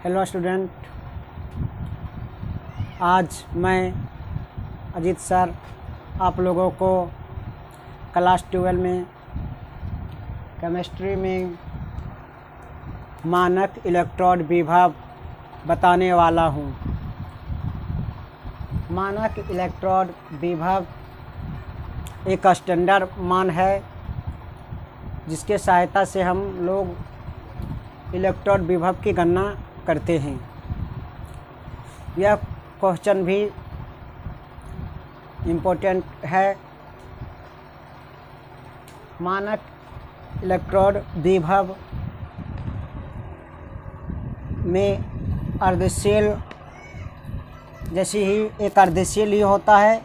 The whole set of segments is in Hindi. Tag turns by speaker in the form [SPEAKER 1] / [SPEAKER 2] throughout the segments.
[SPEAKER 1] हेलो स्टूडेंट, आज मैं अजीत सर आप लोगों को क्लास 12 में केमिस्ट्री में मानक इलेक्ट्रोड विभव बताने वाला हूँ। मानक इलेक्ट्रोड विभव एक स्टैंडर्ड मान है जिसके सहायता से हम लोग इलेक्ट्रोड विभव की गणना करते हैं। यह क्वेश्चन भी इम्पोर्टेंट है। मानक इलेक्ट्रोड विभव में अर्धशेल जैसी ही एक अर्धशेल ही होता है।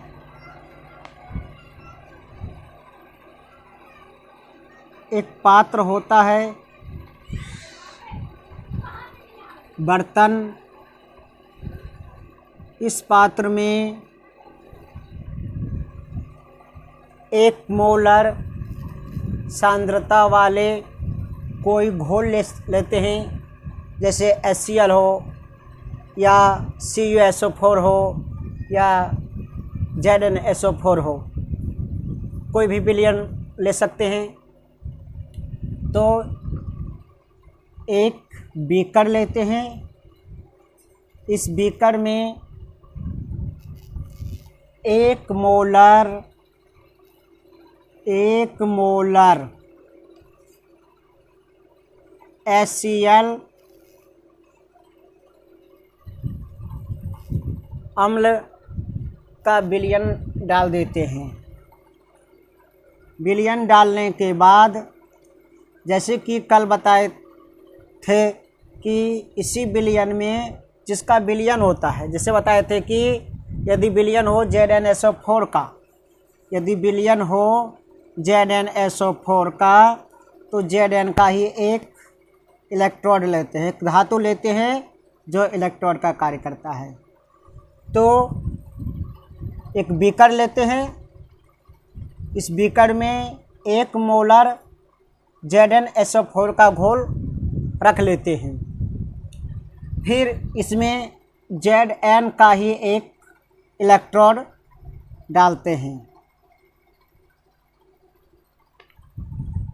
[SPEAKER 1] एक पात्र होता है, बर्तन। इस पात्र में 1 मोलर सांद्रता वाले कोई घोल लेते हैं, जैसे HCl हो या CuSO4 हो या ZnSO4 हो, कोई भी विलयन ले सकते हैं। तो एक बीकर लेते हैं। इस बीकर में 1 मोलर HCl अम्ल का विलयन डाल देते हैं। विलयन डालने के बाद, जैसे कि कल बताए थे कि इसी विलयन में जिसका विलयन होता है, जैसे बताए थे कि यदि विलयन हो ZnSO4 का, यदि विलयन हो ZnSO4 का, तो Zn का ही एक इलेक्ट्रोड लेते हैं, एक धातु लेते हैं जो इलेक्ट्रोड का कार्य करता है। तो एक बीकर लेते हैं। इस बीकर में 1 मोलर ZnSO4 का घोल रख लेते हैं। फिर इसमें Zn का ही एक इलेक्ट्रोड डालते हैं।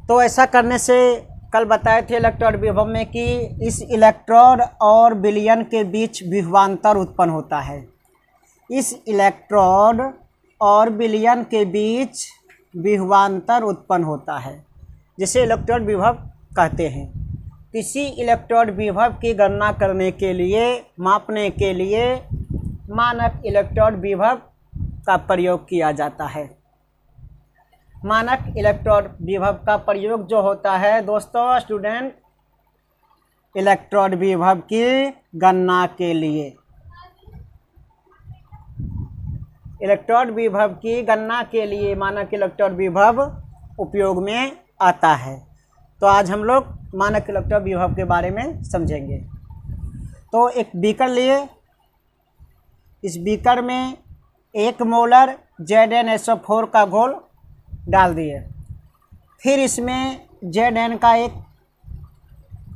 [SPEAKER 1] तो ऐसा करने से कल बताए थे इलेक्ट्रोड विभव में कि इस इलेक्ट्रोड और विलयन के बीच विभवांतर उत्पन्न होता है। इस इलेक्ट्रोड और विलयन के बीच विभवांतर उत्पन्न होता है, जिसे इलेक्ट्रोड विभव कहते हैं। किसी इलेक्ट्रोड विभव की गणना करने के लिए, मापने के लिए मानक इलेक्ट्रोड विभव का प्रयोग किया जाता है। मानक इलेक्ट्रोड विभव का प्रयोग जो होता है दोस्तों स्टूडेंट, इलेक्ट्रोड विभव की गणना के लिए, इलेक्ट्रोड विभव की गणना के लिए मानक इलेक्ट्रोड विभव उपयोग में आता है। तो आज हम लोग मानक इलेक्ट्रोड विभव के बारे में समझेंगे। तो एक बीकर लिए, इस बीकर में 1 मोलर ZnSO4 का घोल डाल दिए। फिर इसमें Zn का एक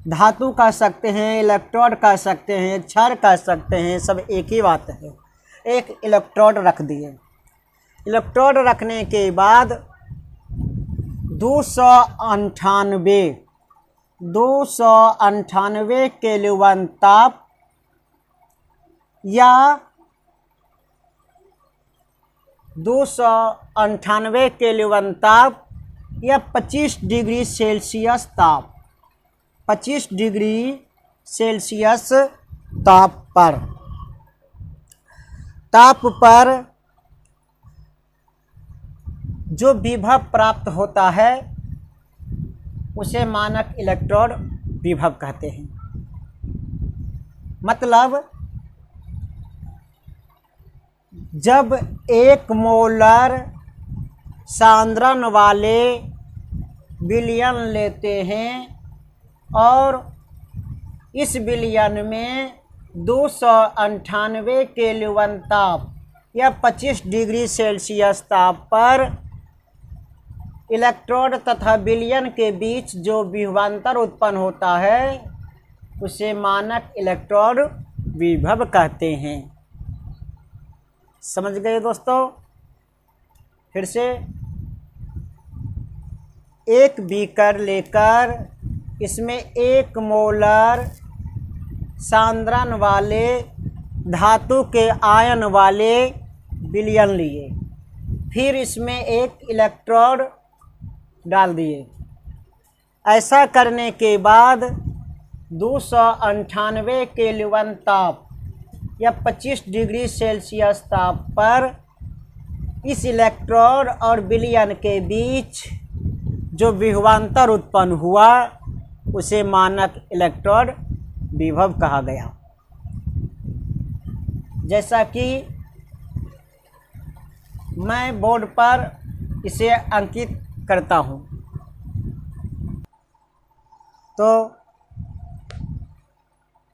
[SPEAKER 1] धातु कह सकते हैं, इलेक्ट्रोड कह सकते हैं, क्षार कह सकते हैं, सब एक ही बात है। एक इलेक्ट्रोड रख दिए। इलेक्ट्रोड रखने के बाद 298 केल्विन ताप या 298 केल्विन ताप या 25 डिग्री सेल्सियस ताप, 25 डिग्री सेल्सियस ताप पर जो विभव प्राप्त होता है उसे मानक इलेक्ट्रोड विभव कहते हैं। मतलब जब 1 मोलर सांद्रण वाले विलयन लेते हैं और इस विलयन में 298 केल्विन ताप या 25 डिग्री सेल्सियस ताप पर इलेक्ट्रोड तथा विलयन के बीच जो विभवांतर उत्पन्न होता है उसे मानक इलेक्ट्रॉन विभव कहते हैं। समझ गए दोस्तों? फिर से, एक बीकर लेकर इसमें 1 मोलर सांद्रण वाले धातु के आयन वाले विलयन लिए, फिर इसमें 1 इलेक्ट्रोड डाल दिए। ऐसा करने के बाद 298 केल्विन ताप या 25 डिग्री सेल्सियस ताप पर इस इलेक्ट्रोड और विलयन के बीच जो विभवांतर उत्पन्न हुआ उसे मानक इलेक्ट्रोड विभव कहा गया। जैसा कि मैं बोर्ड पर इसे अंकित करता हूँ, तो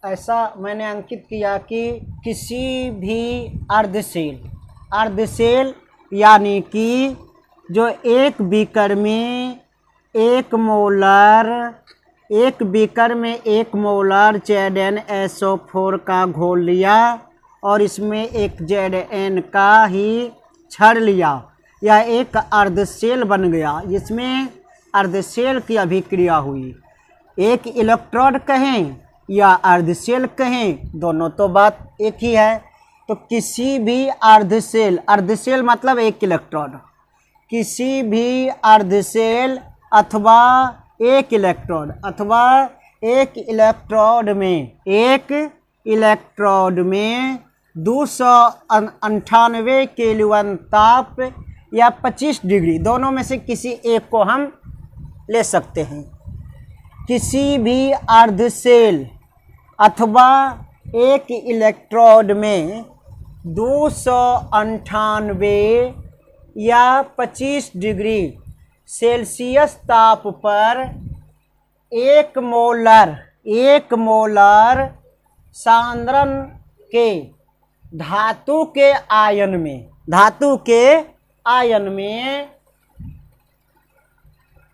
[SPEAKER 1] ऐसा मैंने अंकित किया कि किसी भी अर्धसेल यानी कि जो एक बीकर में 1 मोलर ZnSO4 का घोल लिया और इसमें एक Zn का ही छड़ लिया, यह एक अर्धसेल बन गया। इसमें अर्धसेल की अभिक्रिया हुई। एक इलेक्ट्रोड कहें या अर्धसेल कहें, दोनों तो बात एक ही है। तो किसी भी अर्धसेल मतलब एक इलेक्ट्रोड, किसी भी अर्धसेल अथवा एक इलेक्ट्रोड में 298 केल्विन ताप या 25 डिग्री, दोनों में से किसी एक को हम ले सकते हैं। किसी भी अर्धसेल अथवा एक इलेक्ट्रोड में 298 या 25 डिग्री सेल्सियस ताप पर 1 मोलर सांद्रण के धातु के आयन में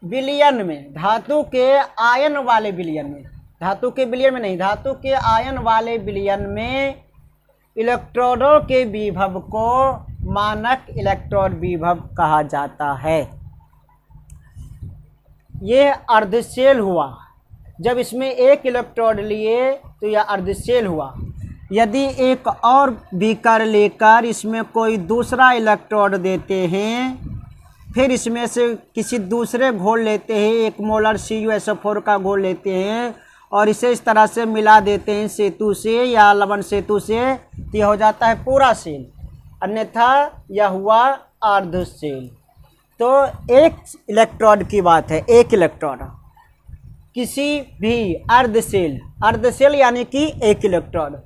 [SPEAKER 1] विलयन में, धातु के आयन वाले विलयन में, धातु के विलयन में नहीं, धातु के आयन वाले विलयन में इलेक्ट्रोडों के विभव को मानक इलेक्ट्रोड विभव कहा जाता है। यह अर्धसेल हुआ। जब इसमें एक इलेक्ट्रोड लिए तो यह अर्धसेल हुआ। यदि एक और बीकर लेकर इसमें कोई दूसरा इलेक्ट्रोड देते हैं, फिर इसमें से किसी दूसरे घोल लेते हैं, 1 मोलर CuSO4 का घोल लेते हैं और इसे इस तरह से मिला देते हैं सेतु से या लवण सेतु से, तो यह हो जाता है पूरा सेल, अन्यथा यह हुआ अर्धसेल। तो एक इलेक्ट्रोड की बात है, एक इलेक्ट्रोड। किसी भी अर्धसेल यानी कि एक इलेक्ट्रोड,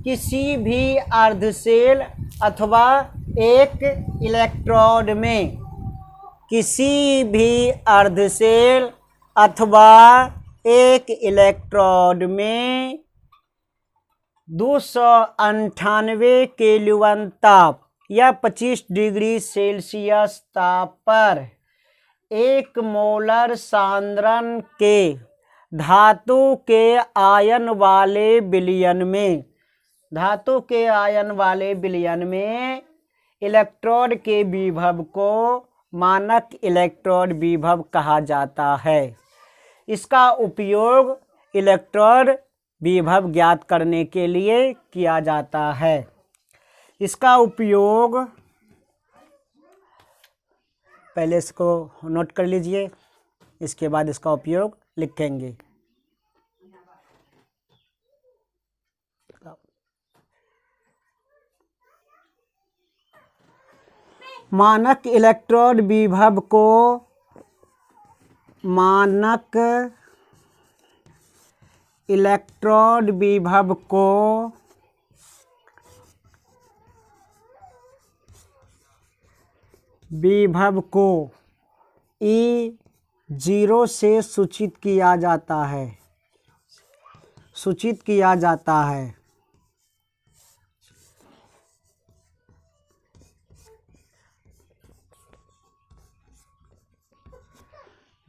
[SPEAKER 1] किसी भी अर्धसेल अथवा एक इलेक्ट्रोड में, किसी भी अर्धसेल अथवा एक इलेक्ट्रोड में 298 केल्विन ताप या 25 डिग्री सेल्सियस ताप पर 1 मोलर सांद्रण के धातु के आयन वाले विलयन में, धातु के आयन वाले विलयन में इलेक्ट्रोड के विभव को मानक इलेक्ट्रोड विभव कहा जाता है। इसका उपयोग इलेक्ट्रोड विभव ज्ञात करने के लिए किया जाता है। इसका उपयोग, पहले इसको नोट कर लीजिए, इसके बाद इसका उपयोग लिखेंगे। मानक इलेक्ट्रोड विभव को E0 से सूचित किया जाता है।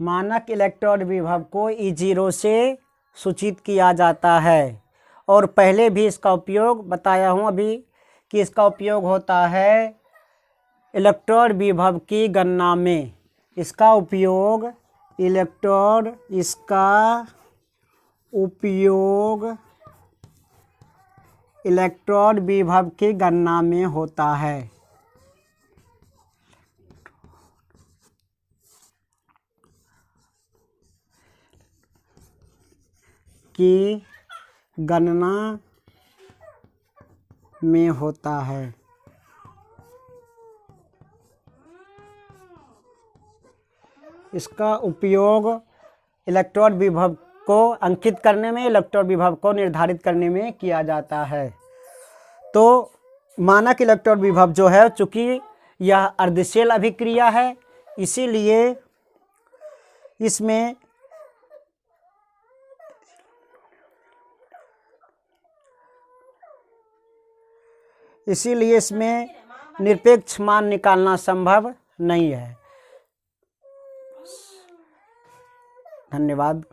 [SPEAKER 1] मानक इलेक्ट्रोड विभव को E0 से सूचित किया जाता है। और पहले भी इसका उपयोग बताया हूँ अभी कि इसका उपयोग होता है इलेक्ट्रॉन विभव की गणना में। इसका उपयोग इलेक्ट्रॉन विभव की गणना में होता है। की गणना में होता है। इसका उपयोग इलेक्ट्रॉन विभव को अंकित करने में, इलेक्ट्रॉन विभव को निर्धारित करने में किया जाता है। तो मानक इलेक्ट्रॉन विभव जो है, चूंकि यह अर्धशेल अभिक्रिया है, इसीलिए इसमें निरपेक्ष मान निकालना संभव नहीं है। धन्यवाद।